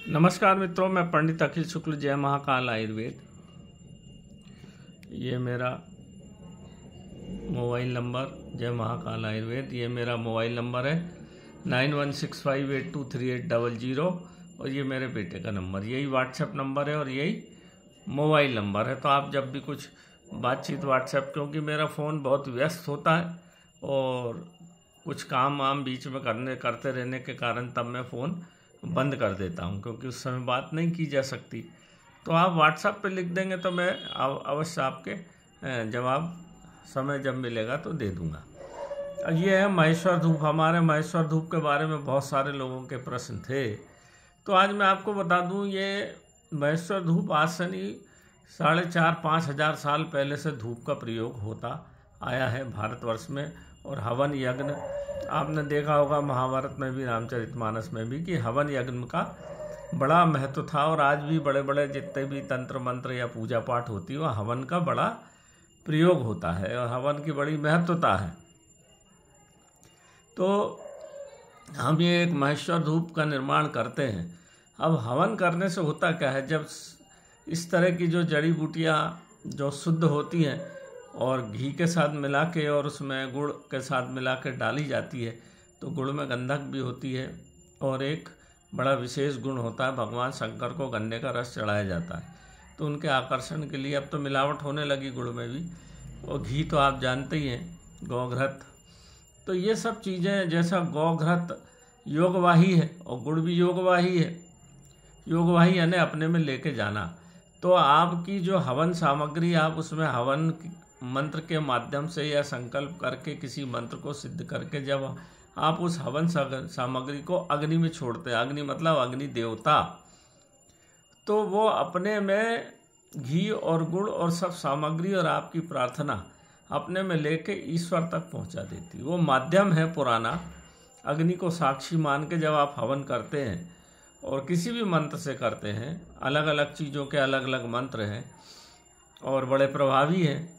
नमस्कार मित्रों, मैं पंडित अखिल शुक्ल, जय महाकाल आयुर्वेद। ये मेरा मोबाइल नंबर, जय महाकाल आयुर्वेद, ये मेरा मोबाइल नंबर है 9165823800 और ये मेरे बेटे का नंबर, यही व्हाट्सएप नंबर है और यही मोबाइल नंबर है। तो आप जब भी कुछ बातचीत व्हाट्सएप, क्योंकि मेरा फ़ोन बहुत व्यस्त होता है और कुछ काम वाम बीच में करते रहने के कारण तब मैं फ़ोन बंद कर देता हूं, क्योंकि उस समय बात नहीं की जा सकती। तो आप व्हाट्सएप पे लिख देंगे तो मैं अवश्य आपके जवाब समय जब मिलेगा तो दे दूंगा। ये है महेश्वर धूप। हमारे महेश्वर धूप के बारे में बहुत सारे लोगों के प्रश्न थे, तो आज मैं आपको बता दूं, ये महेश्वर धूप आज से नहीं 4,500-5 हज़ार साल पहले से धूप का प्रयोग होता आया है भारतवर्ष में। और हवन यज्ञ आपने देखा होगा महाभारत में भी, रामचरितमानस में भी, कि हवन यज्ञ का बड़ा महत्व था। और आज भी बड़े बड़े जितने भी तंत्र मंत्र या पूजा पाठ होती है, वह हवन का बड़ा प्रयोग होता है और हवन की बड़ी महत्वता है। तो हम ये एक महेश्वर धूप का निर्माण करते हैं। अब हवन करने से होता क्या है, जब इस तरह की जो जड़ी बूटियाँ जो शुद्ध होती हैं और घी के साथ मिला के और उसमें गुड़ के साथ मिला के डाली जाती है, तो गुड़ में गंधक भी होती है और एक बड़ा विशेष गुण होता है, भगवान शंकर को गन्ने का रस चढ़ाया जाता है। तो उनके आकर्षण के लिए अब तो मिलावट होने लगी गुड़ में भी, और घी तो आप जानते ही हैं, गौघृत। तो ये सब चीज़ें, जैसा गौघृत योगवाही है और गुड़ भी योगवाही है, योगवाही यानी अपने में लेके जाना। तो आपकी जो हवन सामग्री, आप उसमें हवन मंत्र के माध्यम से या संकल्प करके किसी मंत्र को सिद्ध करके जब आप उस हवन सामग्री को अग्नि में छोड़ते हैं, अग्नि मतलब अग्नि देवता, तो वो अपने में घी और गुड़ और सब सामग्री और आपकी प्रार्थना अपने में लेके ईश्वर तक पहुंचा देती। वो माध्यम है पुराना। अग्नि को साक्षी मान के जब आप हवन करते हैं और किसी भी मंत्र से करते हैं, अलग अलग चीज़ों के अलग अलग मंत्र हैं और बड़े प्रभावी हैं।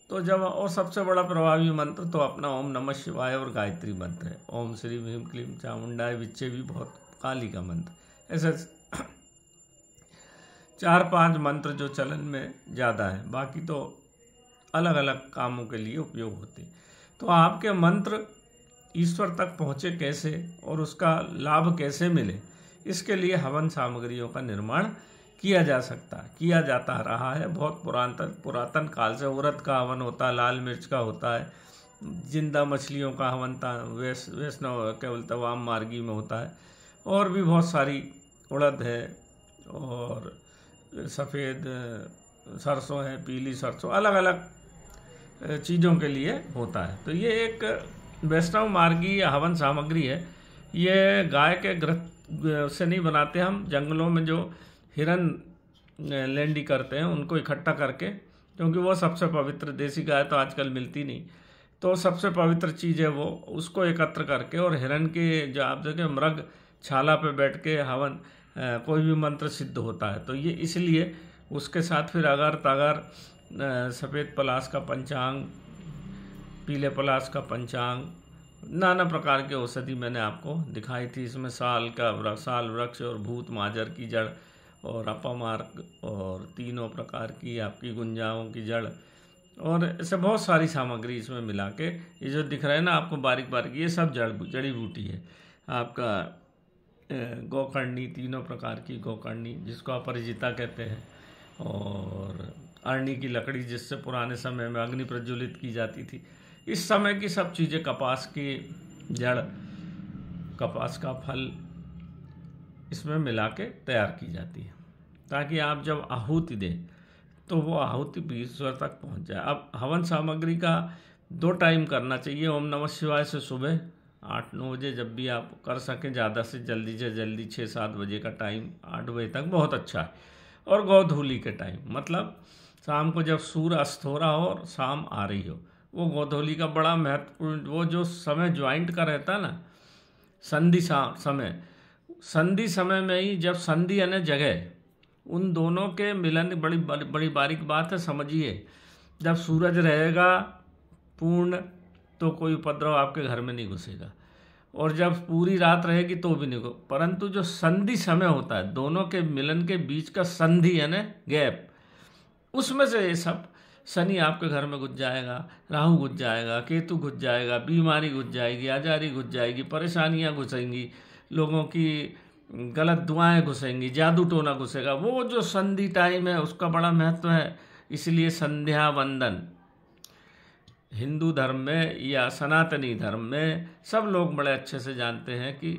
तो जब, और सबसे बड़ा प्रभावी मंत्र तो अपना ओम नमः शिवाय और गायत्री मंत्र है। ओम श्री भीम क्लीम चामुंडाय विच्चे भी बहुत काली का मंत्र। ऐसे 4-5 मंत्र जो चलन में ज़्यादा है, बाकी तो अलग अलग कामों के लिए उपयोग होते। तो आपके मंत्र ईश्वर तक पहुँचे कैसे और उसका लाभ कैसे मिले, इसके लिए हवन सामग्रियों का निर्माण किया जा सकता है, किया जाता रहा है बहुत पुरातन काल से। उड़द का हवन होता है, लाल मिर्च का होता है, जिंदा मछलियों का हवन वैष्णव केवल तवाम मार्गी में होता है, और भी बहुत सारी, उड़द है और सफ़ेद सरसों है, पीली सरसों, अलग अलग चीज़ों के लिए होता है। तो ये एक वैष्णव मार्गी हवन सामग्री है। ये गाय के घृत से नहीं बनाते हम, जंगलों में जो हिरन लैंडी करते हैं उनको इकट्ठा करके, क्योंकि वो सबसे पवित्र, देसी गाय तो आजकल मिलती नहीं, तो सबसे पवित्र चीज़ है वो, उसको एकत्र करके और हिरन के जो आप देखें मृग छाला पे बैठ के हवन कोई भी मंत्र सिद्ध होता है। तो ये इसलिए उसके साथ फिर अगर तगर सफ़ेद पलाश का पंचांग, पीले पलाश का पंचांग, नाना प्रकार के औषधि मैंने आपको दिखाई थी। इसमें साल वृक्ष और भूत माजर की जड़ और अपमार्ग और 3 प्रकार की आपकी गुंजाओं की जड़, और ऐसे बहुत सारी सामग्री इसमें मिला के, ये जो दिख रहा है ना आपको बारीक बारीक, ये सब जड़ी बूटी है। आपका गोकर्णी, 3 प्रकार की गोकर्णी जिसको अपराजिता कहते हैं, और अरणी की लकड़ी जिससे पुराने समय में अग्नि प्रज्वलित की जाती थी। इस समय की सब चीज़ें, कपास की जड़, कपास का फल, इसमें मिला के तैयार की जाती है, ताकि आप जब आहुति दें तो वो आहुति भी ईश्वर तक पहुंच जाए। अब हवन सामग्री का 2 टाइम करना चाहिए। ओम नमः शिवाय से सुबह 8-9 बजे जब भी आप कर सकें, ज़्यादा से जल्दी 6-7 बजे का टाइम, 8 बजे तक बहुत अच्छा है। और गोधूली के टाइम, मतलब शाम को जब सूर्य अस्त हो रहा हो और शाम आ रही हो, वो गोधूली का बड़ा महत्वपूर्ण, वो जो समय ज्वाइंट का रहता है ना, संधि समय में ही, जब संधि यानी जगह, उन दोनों के मिलन, बड़ी बारीक बात है, समझिए। जब सूरज रहेगा पूर्ण तो कोई उपद्रव आपके घर में नहीं घुसेगा, और जब पूरी रात रहेगी तो भी नहीं, परंतु जो संधि समय होता है, दोनों के मिलन के बीच का संधि है ना, गैप, उसमें से ये सब, शनि आपके घर में घुस जाएगा, राहु घुस जाएगा, केतु घुस जाएगा, बीमारी घुस जाएगी, आजारी घुस जाएगी, परेशानियां घुसेंगी, लोगों की गलत दुआएं घुसेंगी, जादू टोना घुसेगा। वो जो संधि टाइम है उसका बड़ा महत्व है। इसलिए संध्या वंदन हिंदू धर्म में या सनातनी धर्म में सब लोग बड़े अच्छे से जानते हैं कि,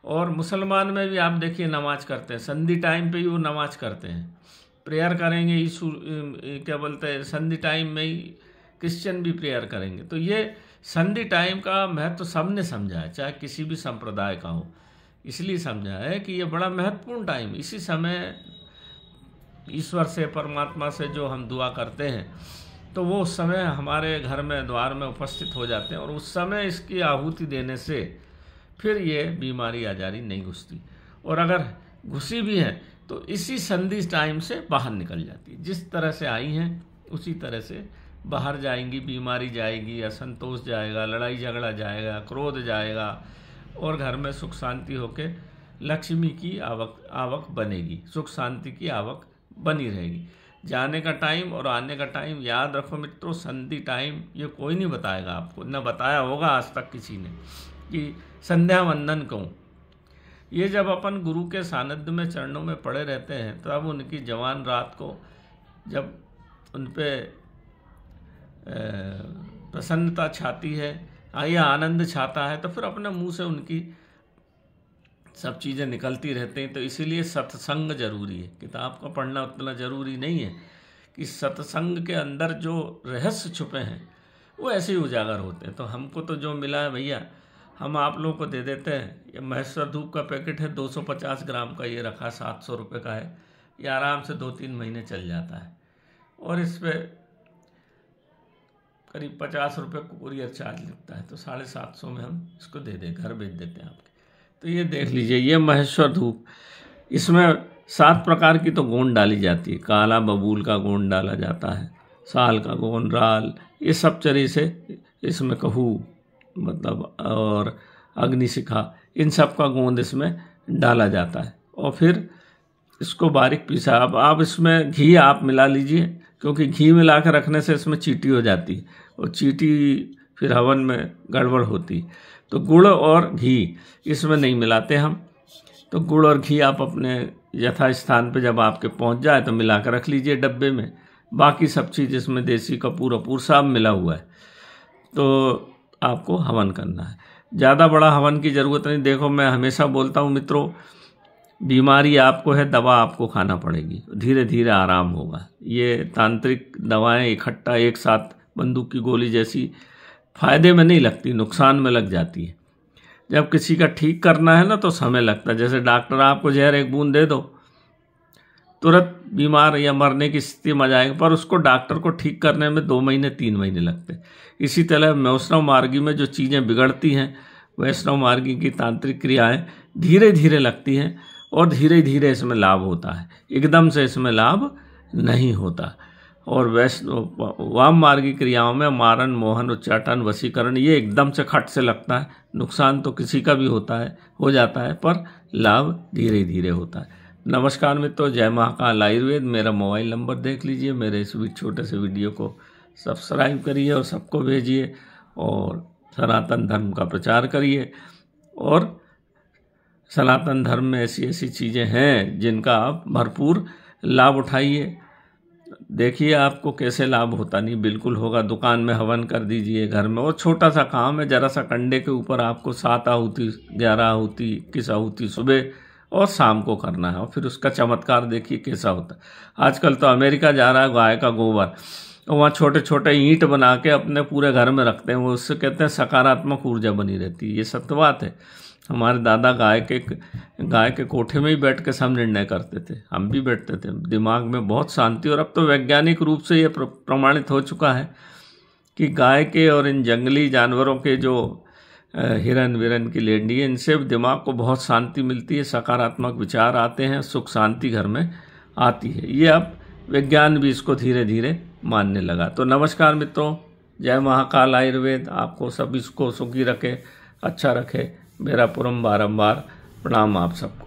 और मुसलमान में भी आप देखिए नमाज करते हैं, संधि टाइम पे ही वो नमाज करते हैं, प्रेयर करेंगे। यीशु क्या बोलते हैं, संधि टाइम में ही क्रिश्चियन भी प्रेयर करेंगे। तो ये संधि टाइम का महत्व सबने समझा है, चाहे किसी भी संप्रदाय का हो, इसलिए समझा है कि ये बड़ा महत्वपूर्ण टाइम। इसी समय ईश्वर से, परमात्मा से जो हम दुआ करते हैं, तो वो उस समय हमारे घर में, द्वार में उपस्थित हो जाते हैं, और उस समय इसकी आहुति देने से फिर ये बीमारी आजारी नहीं घुसती, और अगर घुसी भी है तो इसी संधि टाइम से बाहर निकल जाती है। जिस तरह से आई हैं उसी तरह से बाहर जाएंगी। बीमारी जाएगी, असंतोष जाएगा, लड़ाई झगड़ा जाएगा, क्रोध जाएगा, और घर में सुख शांति होके लक्ष्मी की आवक बनेगी, सुख शांति की आवक बनी रहेगी। जाने का टाइम और आने का टाइम याद रखो मित्रों, संधि टाइम ये कोई नहीं बताएगा आपको, न बताया होगा आज तक किसी ने कि संध्या वंदन कहूँ। ये जब अपन गुरु के सानिध्य में, चरणों में पड़े रहते हैं, तो अब उनकी जवान रात को जब उन पर प्रसन्नता छाती है या आनंद छाता है, तो फिर अपने मुंह से उनकी सब चीज़ें निकलती रहती हैं। तो इसीलिए सत्संग जरूरी है। किताब का पढ़ना उतना ज़रूरी नहीं है, कि सत्संग के अंदर जो रहस्य छुपे हैं वो ऐसे ही उजागर होते हैं। तो हमको तो जो मिला है भैया, हम आप लोगों को दे देते हैं। ये महेश्वर धूप का पैकेट है 250 ग्राम का, ये रखा 700 रुपये का है। ये आराम से 2-3 महीने चल जाता है, और इस पर करीब 50 रुपये कुरियर चार्ज लगता है, तो 750 में हम इसको दे दें, घर भेज देते हैं आपके। तो ये देख लीजिए, ये महेश्वर धूप, इसमें 7 प्रकार की तो गोंद डाली जाती है। काला बबूल का गोंद डाला जाता है, साल का गोंद, राल, ये सब चरी से इसमें कहू मतलब, और अग्निशिखा, इन सब का गोंद इसमें डाला जाता है। और फिर इसको बारीक पीसा। अब आप इसमें घी आप मिला लीजिए, क्योंकि घी मिला कर रखने से इसमें चींटी हो जाती है, और चींटी फिर हवन में गड़बड़ होती। तो गुड़ और घी इसमें नहीं मिलाते हम। तो गुड़ और घी आप अपने यथा स्थान पे जब आपके पहुंच जाए तो मिला कर रख लीजिए डब्बे में। बाकी सब चीज़ इसमें देसी कपूर वपूर सब मिला हुआ है। तो आपको हवन करना है, ज़्यादा बड़ा हवन की ज़रूरत नहीं। देखो, मैं हमेशा बोलता हूँ मित्रों, बीमारी आपको है, दवा आपको खाना पड़ेगी, धीरे धीरे आराम होगा। ये तांत्रिक दवाएं इकट्ठा एक साथ बंदूक की गोली जैसी फायदे में नहीं लगती, नुकसान में लग जाती है। जब किसी का ठीक करना है ना, तो समय लगता है। जैसे डॉक्टर आपको जहर एक बूंद दे दो, तुरंत बीमार या मरने की स्थिति में आ जाएगा, पर उसको डॉक्टर को ठीक करने में 2 महीने 3 महीने लगते। इसी तरह वैष्णव मार्गी में जो चीज़ें बिगड़ती हैं, वैष्णव मार्गी की तांत्रिक क्रियाएं धीरे धीरे लगती हैं, और धीरे धीरे इसमें लाभ होता है, एकदम से इसमें लाभ नहीं होता। और वैष्णव वाम मार्गी क्रियाओं में मारन, मोहन, उच्चाटन, वशीकरण, ये एकदम से खट से लगता है। नुकसान तो किसी का भी होता है, हो जाता है, पर लाभ धीरे धीरे होता है। नमस्कार मित्रों, जय महाकाल आयुर्वेद। मेरा मोबाइल नंबर देख लीजिए, मेरे इस छोटे से वीडियो को सब्सक्राइब करिए और सबको भेजिए, और सनातन धर्म का प्रचार करिए। और सनातन धर्म में ऐसी ऐसी चीज़ें हैं जिनका आप भरपूर लाभ उठाइए। देखिए आपको कैसे लाभ होता, नहीं बिल्कुल होगा। दुकान में हवन कर दीजिए, घर में, और छोटा सा काम है, जरा सा कंडे के ऊपर आपको 7 आहुति, 11 आहुति, 21 आहुति सुबह और शाम को करना है, और फिर उसका चमत्कार देखिए कैसा होता है। आजकल तो अमेरिका जा रहा है गाय का गोबर, और वहाँ छोटे छोटे ईंट बना के अपने पूरे घर में रखते हैं। वो उससे कहते हैं सकारात्मक ऊर्जा बनी रहती है। ये सत्य बात है। हमारे दादा गाय के कोठे में ही बैठ के सब निर्णय करते थे, हम भी बैठते थे, दिमाग में बहुत शांति। और अब तो वैज्ञानिक रूप से ये प्रमाणित हो चुका है कि गाय के और इन जंगली जानवरों के जो हिरन विरन की लेंडी है, इनसे दिमाग को बहुत शांति मिलती है, सकारात्मक विचार आते हैं, सुख शांति घर में आती है। ये अब विज्ञान भी इसको धीरे धीरे मानने लगा। तो नमस्कार मित्रों, जय महाकाल आयुर्वेद। आपको सभी को सुखी रखे, अच्छा रखे। मेरा बारंबार प्रणाम आप सबको।